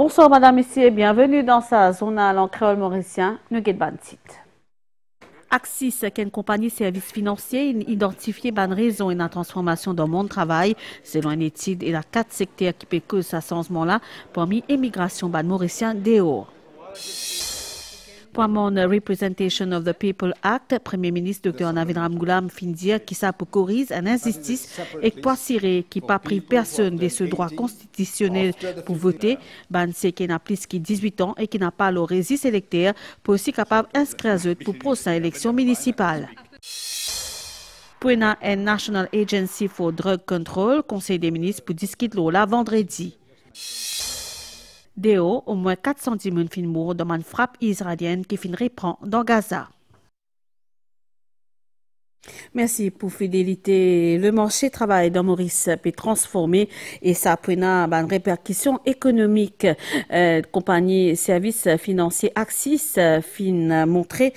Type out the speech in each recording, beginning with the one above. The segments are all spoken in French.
Bonsoir madame, messieurs, et bienvenue dans sa journal en créole mauricien, nous guide Bantit. Axis, qui est une compagnie de services financiers, identifié une raison et une transformation dans le monde du travail, selon une étude, et la 4 secteurs qui peut causer ce changement-là, parmi l'immigration mauricien dehors. Pour mon Representation of the People Act, Premier ministre Dr. Navid Ramgoolam fin dire qu'il ça pour corriger une injustice et pour assurer qu'il pas pris personne de ce droit constitutionnel pour voter, c'est qui n'a plus que 18 ans et qui n'a pas le registre électeur pour aussi capable d'inscrire pour prochaine élection municipale. Pour une National Agency for Drug Control, Conseil des ministres pour discuter là vendredi. Dehors, au moins 410 000 fin morts dans une frappe israélienne qui fin reprend dans Gaza. Merci pour fidélité. Le marché du travail dans Maurice peut transformer et ça a une répercussion économique. Compagnie services financiers Axis fin montré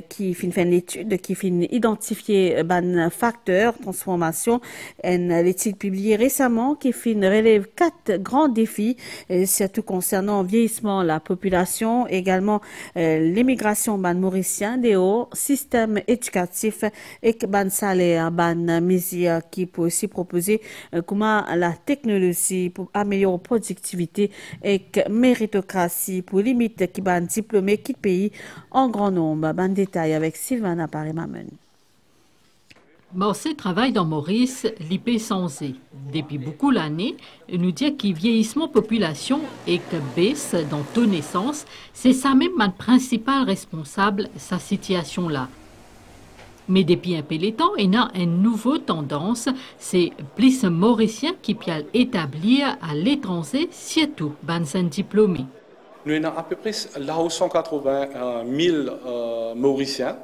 qui fin fait une étude qui fin identifier un facteur transformation. L'étude publiée récemment qui fin relève 4 grands défis, surtout concernant le vieillissement de la population, également l'immigration mauricien des hauts, système éducatif et ban salaire, ban mesure qui peut aussi proposer comment la technologie pour améliorer la productivité et méritocratie pour limiter qui ban diplômé qui pays en grand nombre. Ban détail avec Sylvana Paris-Mamen. Marché travail dans Maurice, l'IP sensé. Depuis beaucoup d'années, nous dit que vieillissement population et que baisse dans toute naissance, c'est ça même ma principale responsable sa situation là. Mais depuis un peu de temps, il y a une nouvelle tendance, c'est plus mauriciens qui peuvent établir à l'étranger, surtout les diplômés. Nous avons à peu près là 180 000 Mauriciens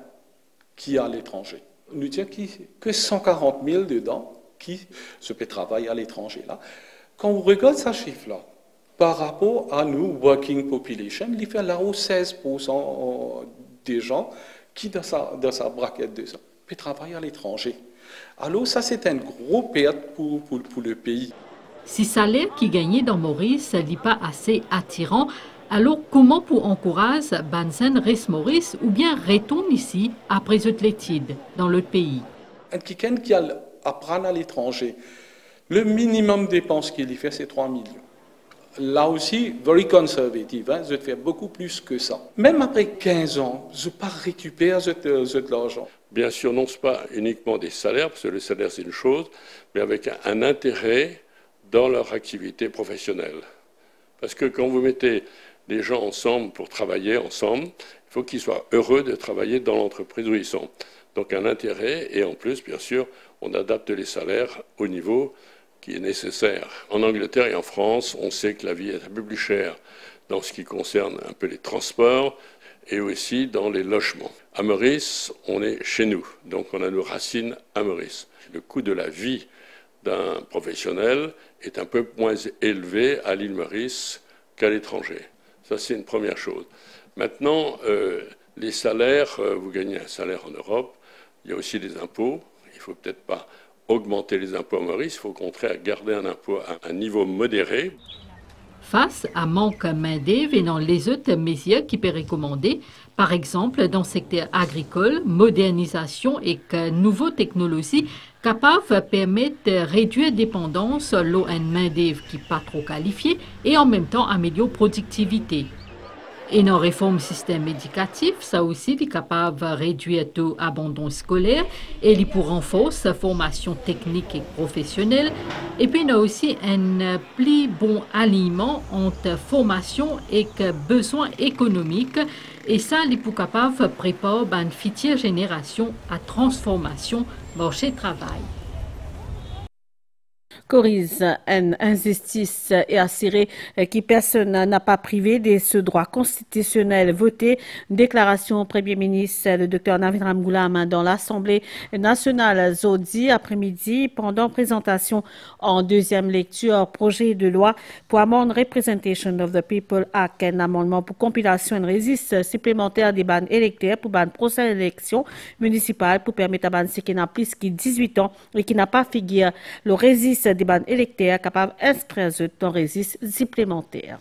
qui sont à l'étranger. Nous disons que 140 000 dedans qui se peut travailler à l'étranger. Quand on regarde ce chiffre-là, par rapport à nous, working population, il fait là 16% des gens qui, dans sa braquette de ça, peut travailler à l'étranger. Alors ça, c'est une grosse perte pour le pays. Si le salaire qui gagnait dans Maurice n'est pas assez attirant, alors comment pour encourager Banzen reste Maurice ou bien retourne ici après l'étude dans l'autre pays? Quelqu'un qui apprend à l'étranger, le minimum de dépenses qu'il y fait, c'est 3 millions. Là aussi, very conservative, je fais beaucoup plus que ça. Même après 15 ans, je ne pas récupérer l'argent. Bien sûr, non, ce n'est pas uniquement des salaires, parce que le salaire c'est une chose, mais avec un intérêt dans leur activité professionnelle. Parce que quand vous mettez les gens ensemble pour travailler ensemble, il faut qu'ils soient heureux de travailler dans l'entreprise où ils sont. Donc un intérêt, et en plus, bien sûr, on adapte les salaires au niveau qui est nécessaire. En Angleterre et en France, on sait que la vie est un peu plus chère dans ce qui concerne un peu les transports et aussi dans les logements. À Maurice, on est chez nous, donc on a nos racines à Maurice. Le coût de la vie d'un professionnel est un peu moins élevé à l'île Maurice qu'à l'étranger. Ça, c'est une première chose. Maintenant, les salaires, vous gagnez un salaire en Europe, il y a aussi des impôts, il ne faut peut-être pas augmenter les impôts à Maurice, il faut au contraire garder un impôt à un niveau modéré. Face à manque de main-d'œuvre et dans les autres mesures qui peuvent recommander, par exemple dans le secteur agricole, modernisation et nouvelles technologies capables de permettre de réduire la dépendance à une main-d'œuvre qui n'est pas trop qualifiée et en même temps améliorer la productivité. Et dans la réforme du système éducatif, ça aussi est capable de réduire le taux d'abandon scolaire et il pour renforcer la formation technique et professionnelle. Et puis il y a aussi un plus bon alignement entre formation et besoins économiques. Et ça, il est capable de préparer une future génération à transformation marché du travail. Corrise une injustice et assurer que personne n'a pas privé de ce droit constitutionnel voté. Déclaration Premier ministre le Dr. Navid Ramgoolam dans l'Assemblée nationale jeudi après-midi pendant présentation en deuxième lecture projet de loi pour amende Representation of the People Act, un amendement pour compilation et registre supplémentaire des bandes électeurs pour ban prochaine élection municipale pour permettre à ban ceux qui n'a plus que 18 ans et qui n'a pas figuré le registre des bandes électeurs capables d'inscrire dans le registre supplémentaire.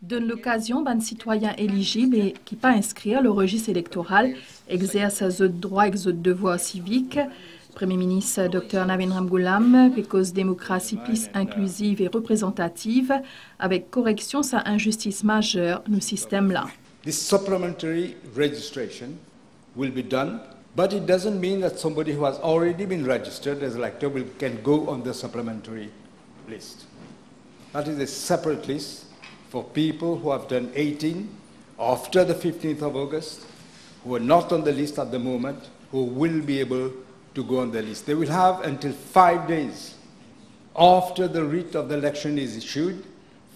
Donne l'occasion à un citoyen éligible et qui pas inscrire le registre électoral exerce ce droit et ce devoir civique. Premier ministre Dr Navin Ramgoolam, cause démocratie plus inclusive et représentative, avec correction sa injustice majeure dans le système-là. This supplementary registration will be done, but it doesn't mean that somebody who has already been registered as elector can go on the supplementary list. That is a separate list for people who have done 18 after the 15th of August, who are not on the list at the moment, who will be able to go on the list. They will have until 5 days after the writ of the election is issued,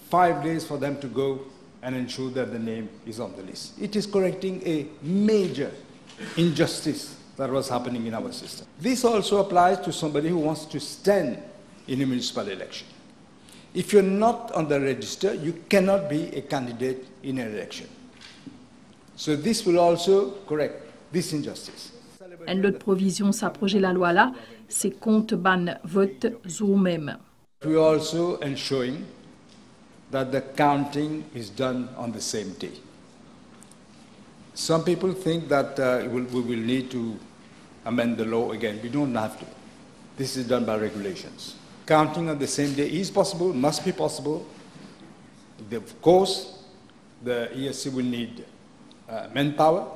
5 days for them to go and ensure that the name is on the list. It is correcting a major injustice that was happening in our system. This also applies to somebody who wants to stand in a municipal election. If you're not on the register, you cannot be a candidate in an election. So this will also correct this injustice. Une autre provision s'approche la loi là, c'est compte ban vote jour même. We are also ensuring that the counting is done on the same day. Some people think that we will need to amend the law again. We don't have to. This is done by regulations. Counting on the same day is possible, must be possible. Of course, the ESC will need manpower,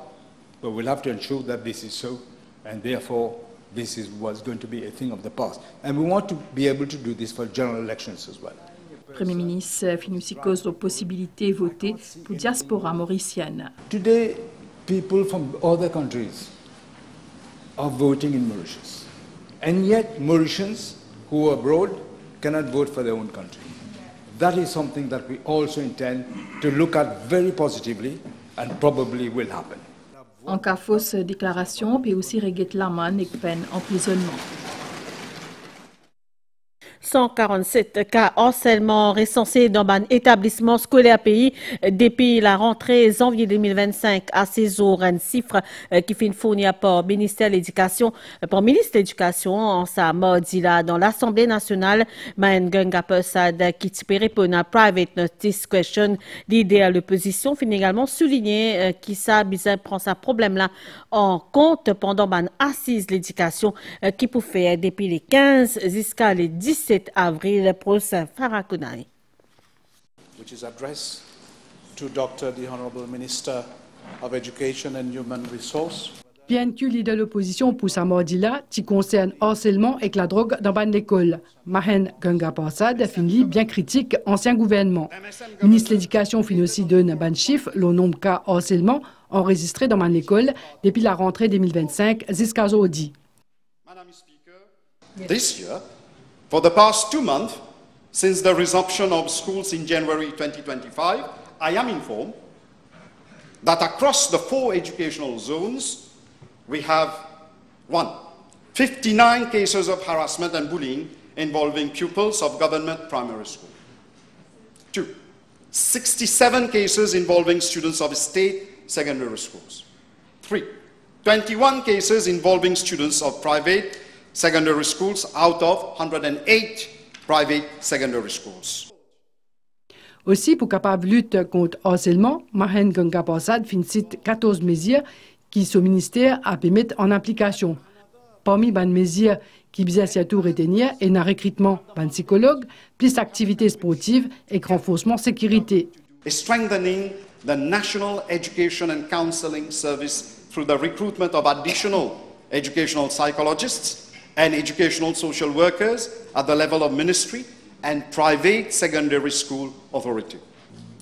but we'll have to ensure that this is so, and therefore this was going to be a thing of the past. And we want to be able to do this for general elections as well. Premier ministre finit cause de possibilité de voter pour diaspora mauricienne. Today, people from other countries are voting in Mauritius, and yet Mauritians who are abroad cannot vote for their own country. That is something that we also intend to look at very positively and probably will happen. En cas fausse déclaration, peut aussi régler l'amende et peine emprisonnement. 147 cas harcèlement recensés dans un établissement scolaire pays depuis la rentrée janvier 2025 à ces jours, une chiffre qui fait fournie par le ministère de l'Éducation, par le ministre de l'Éducation en sa mardi là dans l'Assemblée nationale, Mahen Gunga Persad qui répond à private notice question, l'idée de l'opposition finit également souligner qui ça bizarre prend ce problème là en compte pendant une assise de l'éducation qui peut faire depuis les 15 jusqu'à les 17 avril pour Farakounaï. Which is addressed to Dr. the Honorable Minister of Education and Human Resources. Bien que leader de l'opposition pour sa mardi là, qui concerne harcèlement et la drogue dans ban d'école. Mahen Gunga Persad finit bien critique ancien gouvernement. Le ministre de l'Éducation finit aussi donne ban chiffre le nombre de cas harcèlement enregistrés dans ban l'école depuis la rentrée 2025 jusqu'à aujourd'hui. Madam Speaker, this year, for the past 2 months, since the resumption of schools in January 2025, I am informed that across the 4 educational zones, we have 59 cases of harassment and bullying involving pupils of government primary school. 2, 67 cases involving students of state secondary schools. 3, 21 cases involving students of private secondary schools out of 108 private secondary schools. Aussi, pour capable lutte contre le harcèlement, Mahen Gunga Persad cite 14 mesures qui, ce ministère, a pu mettre en application. Parmi les mesures qui visent à tout retenir, et un recrutement d'un psychologue, plus d'activités sportives et renforcement de sécurité. Strengthening the National Education and Counseling Service through the recruitment of additional educational psychologists and educational social workers at the level of ministry and private secondary school authority.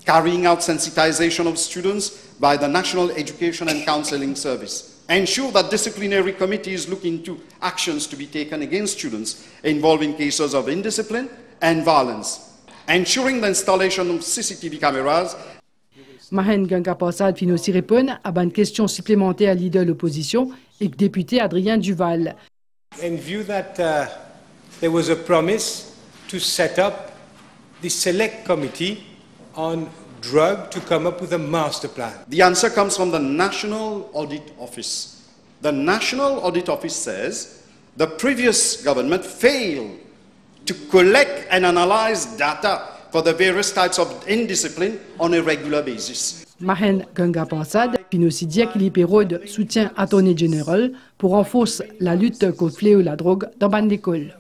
Carrying out sensitization of students by the National Education and Counseling Service. Ensure that disciplinary committees look into actions to be taken against students involving cases of indiscipline and violence. Ensuring the installation of CCTV cameras. Mahen Gunga Persad finit aussi répondre à une question supplémentaire leader de l'opposition et député Adrien Duval. In view that there was a promise to set up the select committee on drug to come up with a master plan. The answer comes from the National Audit Office. The National Audit Office says the previous government failed to collect and analyze data for the various types of indiscipline on a regular basis. Mahen Gangapasad fin aussi dire qu'il y période soutien à Attorney General pour renforcer la lutte contre le fléau de la drogue dans ban d'école.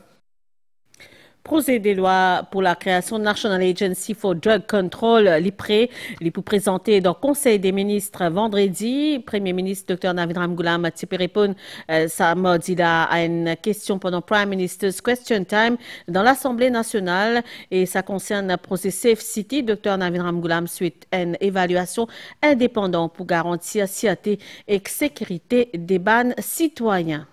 Projet de loi pour la création de National Agency for Drug Control, l'IPRE, il est pour présenter dans le Conseil des ministres vendredi. Premier ministre Dr. Navin Ramgoolam a répondu samedi à une question pendant Prime Minister's Question Time dans l'Assemblée nationale et ça concerne le projet Safe City. Dr. Navin Ramgoolam suite à une évaluation indépendante pour garantir la sûreté et la sécurité des bannes citoyens.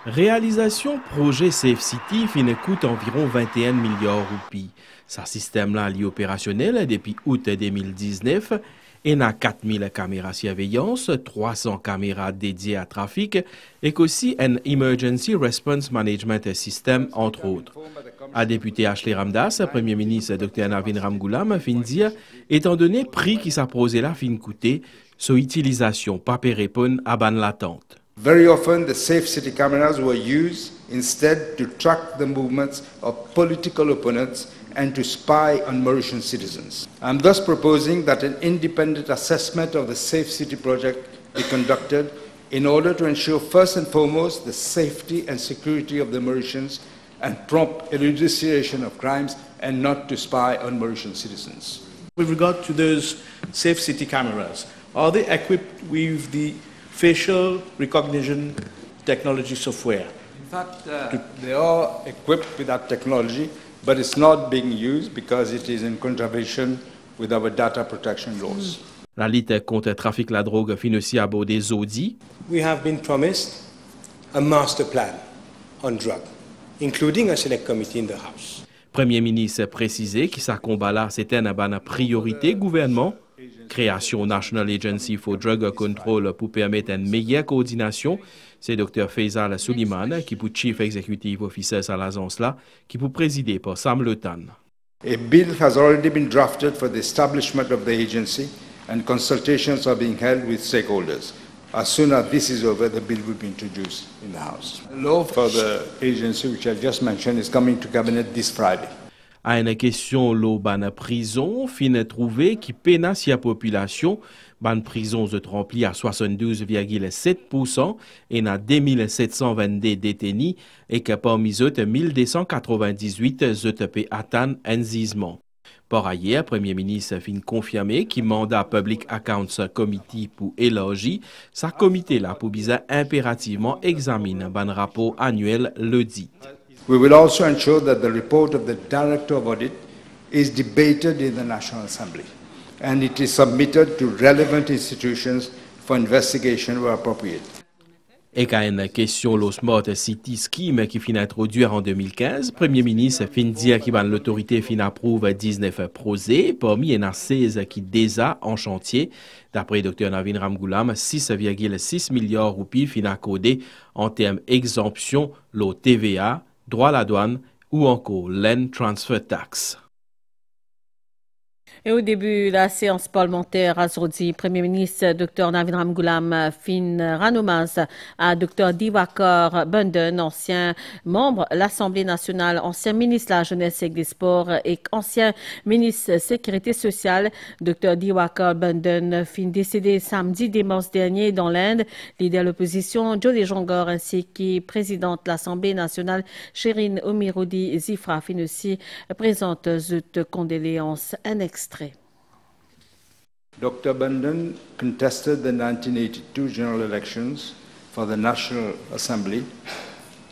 Réalisation projet Safe City coûte environ 21 milliards roupies. Ce système-là est opérationnel depuis août 2019 et n'a 4000 caméras surveillance, 300 caméras dédiées à trafic et aussi un Emergency Response Management System, entre autres. À député Ashley Ramdas, Premier ministre Dr. Navin Ramgoolam fin dire, étant donné prix qui s'apposait là fin coûter, son utilisation pas répondre à ban l'attente. Very often, the Safe City cameras were used instead to track the movements of political opponents and to spy on Mauritian citizens. I'm thus proposing that an independent assessment of the Safe City project be conducted in order to ensure first and foremost the safety and security of the Mauritians and prompt elucidation of crimes and not to spy on Mauritian citizens. With regard to those Safe City cameras, are they equipped with the facial recognition technology software? In fact, they are equipped with that technology, but it's not being used because it is in contravention with our data protection laws. La lutte contre le trafic de la drogue fin aussi abordé Zodi. We have been promised a master plan on drug, including a select committee in the House. Premier ministre précisé que sa combat là c'était une priorité gouvernement. Création National Agency for Drug Control pour permettre une meilleure coordination. C'est Dr. Faisal Suleiman qui est Chief Executive Officer à l'agence là, qui est présidé par Sam Lotan. A bill has already been drafted for the establishment of the agency and consultations are being held with stakeholders. As soon as this is over, the bill will be introduced in the House. The law for the agency, which I just mentioned, is coming to Cabinet this Friday. À une question, l'eau ban prison, fin trouvé qui pénasse la population. Ban prison se remplit à 72,7% et n'a 2722 détenus et que parmi eux, 1298 eux atteint un gisement. Par ailleurs, Premier ministre fin confirmé qu'il mandat Public Accounts Committee pour élargir sa comité là pour bien impérativement examiner ban rapport annuel le dit. We will also ensure that the report of the Director of Audit is debated in the National Assembly and it is submitted to relevant institutions for investigation where appropriate. Et quand une question le Smart City Scheme qui finit introduit en 2015, Premier ministre fin dire qu'il l'autorité fin approuve 19 projets, parmi il y en a 16 qui déjà en chantier. D'après Dr. Navin Ramgoolam, 6,6 milliards roupies fin accordés en termes exemption, le TVA, droit à la douane ou encore Land Transfer Tax. Et au début de la séance parlementaire, aujourd'hui, Premier ministre Dr. Navin Ramgoolam fin ranommage à Dr. Diwakar Bundan, ancien membre de l'Assemblée nationale, ancien ministre de la Jeunesse et des Sports et ancien ministre de la Sécurité sociale. Dr. Diwakar Bundan fin décédé samedi 10 mars dernier dans l'Inde. Leader de l'opposition, Jolly Jongor, ainsi que présidente de l'Assemblée nationale, Shirin Omiroudi Zifra, fin aussi présente de condoléances un extrait. Dr. Bundan contested the 1982 general elections for the National Assembly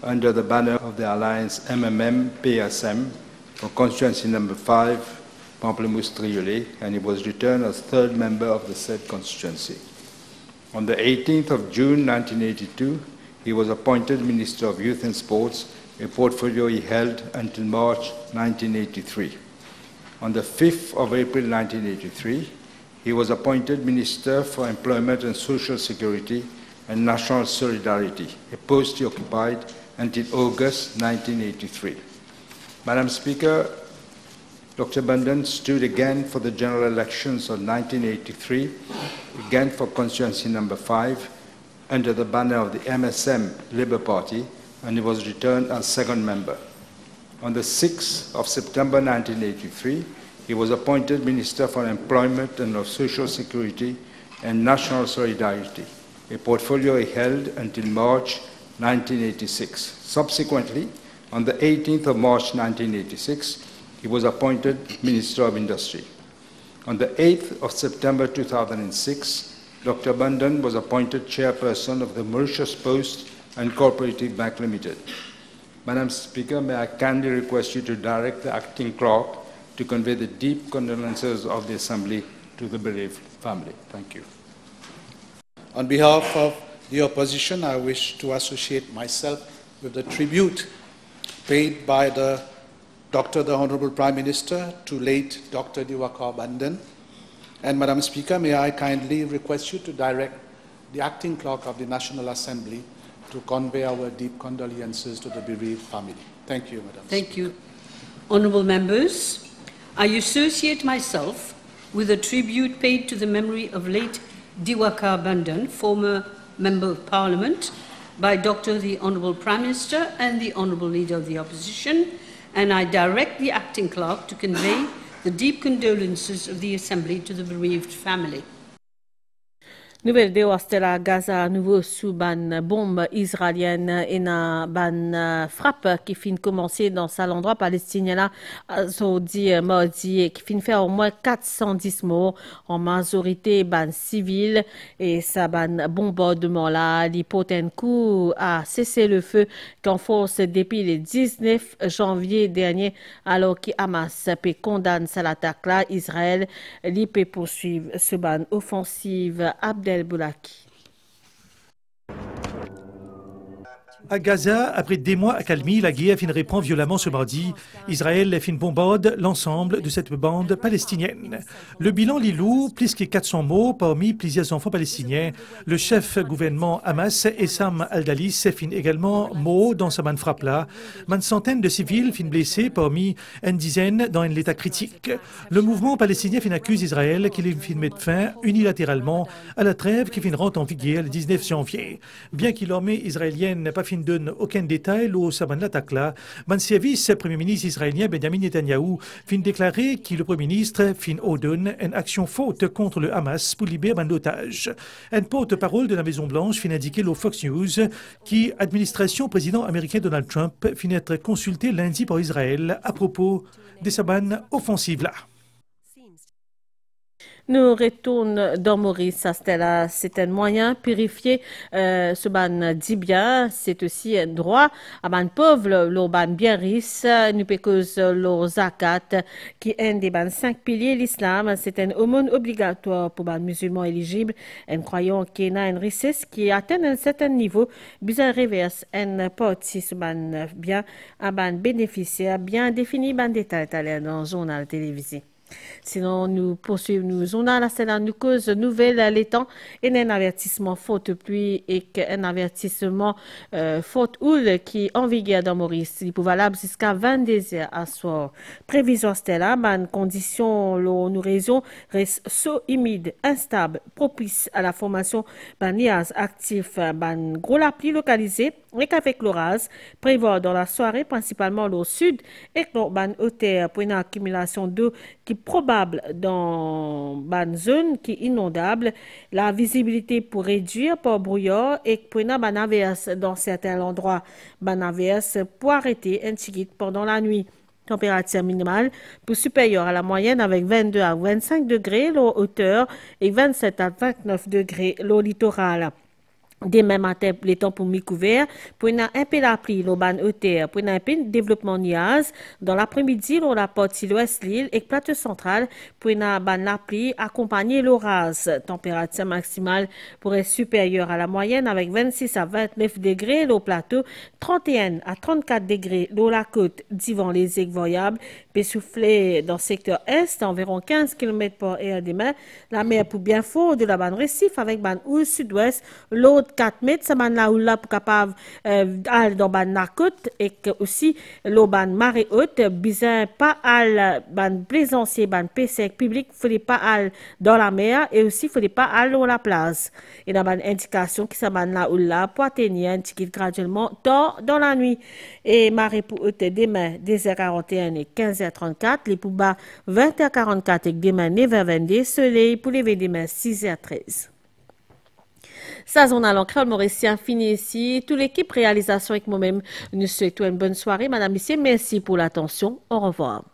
under the banner of the alliance MMM-PSM for constituency number 5, Pamplemousse-Triolet, and he was returned as third member of the said constituency. On the 18th of June 1982, he was appointed Minister of Youth and Sports, a portfolio he held until March 1983. On the 5th of April 1983, he was appointed Minister for Employment and Social Security and National Solidarity, a post he occupied until August 1983. Madam Speaker, Dr. Bundan stood again for the general elections of 1983, again for constituency number 5, under the banner of the MSM Labour Party, and he was returned as second member. On the 6th of September 1983, he was appointed Minister for Employment and of Social Security and National Solidarity, a portfolio he held until March 1986. Subsequently, on the 18th of March 1986, he was appointed Minister of Industry. On the 8th of September 2006, Dr. Bandhan was appointed Chairperson of the Mauritius Post and Cooperative Bank Limited. Madam Speaker, may I kindly request you to direct the acting clerk to convey the deep condolences of the Assembly to the bereaved family. Thank you. On behalf of the opposition, I wish to associate myself with the tribute paid by the Honourable Prime Minister to late Dr. Diwakar Bandhan. And Madam Speaker, may I kindly request you to direct the acting clerk of the National Assembly to convey our deep condolences to the bereaved family. Thank you, Madam. Thank you. Honourable members, I associate myself with a tribute paid to the memory of late Diwakar Bandhan, former Member of Parliament, by the Honourable Prime Minister and the Honourable Leader of the Opposition, and I direct the acting clerk to convey the deep condolences of the Assembly to the bereaved family. Nouvelle de Ostela Gaza, nouveau sous ban bombe israélienne et na ban frappe qui fin commencer dans l'endroit palestinien là, aujourd'hui mardi, qui fin faire au moins 410 morts, en majorité ban civil, et ça ban bombardement là, l'hypothèse coup a cessé le feu qu'en force depuis le 19 janvier dernier, alors que Hamas condamne cette attaque là, Israël, l'IP poursuivre ce ban offensive Abdel Boulaki. À Gaza, après des mois accalmie, la guerre reprend violemment ce mardi. Israël bombarde l'ensemble de cette bande palestinienne. Le bilan Lilou, plus que 400 morts parmi plusieurs enfants palestiniens. Le chef gouvernement Hamas, Essam Al-Dalis, également mort dans sa main frappe-là. Une centaine de civils blessés parmi une dizaine dans un état critique. Le mouvement palestinien accuse Israël qu'il met fin unilatéralement à la trêve qui rentre en vigueur le 19 janvier. Bien que l'armée israélienne n'a pas donne aucun détail au saban l'attaque là. Man service Premier ministre israélien Benjamin Netanyahu fin déclaré que le Premier ministre fin ordonne une action forte contre le Hamas pour libérer un otage. Un porte-parole de la Maison Blanche fin indiqué au Fox News que l'administration président américain Donald Trump fin être consulté lundi par Israël à propos de saban offensive là. Nous retournons dans Maurice, Stella. C'est un moyen purifier ce ban dit bien. C'est aussi un droit à ban pauvre, le ban bien riche, nous pécose le zakat, qui est un des ban 5 piliers de l'islam. C'est un aumône obligatoire pour ban musulmans éligibles. Un croyant qui a une richesse qui atteint un certain niveau, besoin reverse un partie ce ban bien, à ban bénéficiaire bien défini, ban détail dans le journal télévisé. Sinon, nous poursuivons nous journal à cela nous cause nouvelle l'étang et un avertissement faute pluie et un avertissement faute houle qui en vigueur dans Maurice. Il peut valable jusqu'à 22 heures à soir. Prévision Stella, ban condition nous région reste so humide, instable, propice à la formation ban nuages actifs, ban gros la pluie localisée et qu'avec l'orage prévoir dans la soirée principalement au sud et que ban hauteur pour une accumulation d'eau qui est probable dans une zone qui est inondable, la visibilité pour réduire par brouillard et pour une averse dans certains endroits, averse pour arrêter un petit pendant la nuit. Température minimale pour supérieure à la moyenne avec 22 à 25 degrés l'eau hauteur et 27 à 29 degrés l'eau littoral. Dès même matin, les temps pour mi-couvert, pour un peu la pluie, l'eau ban hauteur, pour un peu développement nuage. Dans l'après-midi, l'eau la porte sud-ouest l'île et plateau central, pour un ban la pluie, accompagné l'orage. Température maximale pourrait être supérieure à la moyenne avec 26 à 29 degrés l'eau plateau, 31 à 34 degrés l'eau la côte, divant les aigues variables, peut souffler dans le secteur est, environ 15 km par heure demain. La mer pour bien fort de la ban récif avec ban ou sud-ouest, l'autre 4 mètres, ça man là ou là pour capable aller dans la côte et que aussi l'eau ban marée haute, bizarre pas aller ban plaisancier, ban PC public, fallait pas aller dans la mer et aussi fallait pas aller dans la plage. Et dans une indication qui ça man là ou là pour atteindre un ticket graduellement tard dans la nuit. Et marée pour haute demain 10h41 et 15h34, les pour bas 20h44 et demain 9h22, soleil pour lever demain 6h13. Ça, on a l'encre mauricien fini ici. Toute l'équipe réalisation avec moi-même, nous souhaitons une bonne soirée. Madame, messieurs, merci pour l'attention. Au revoir.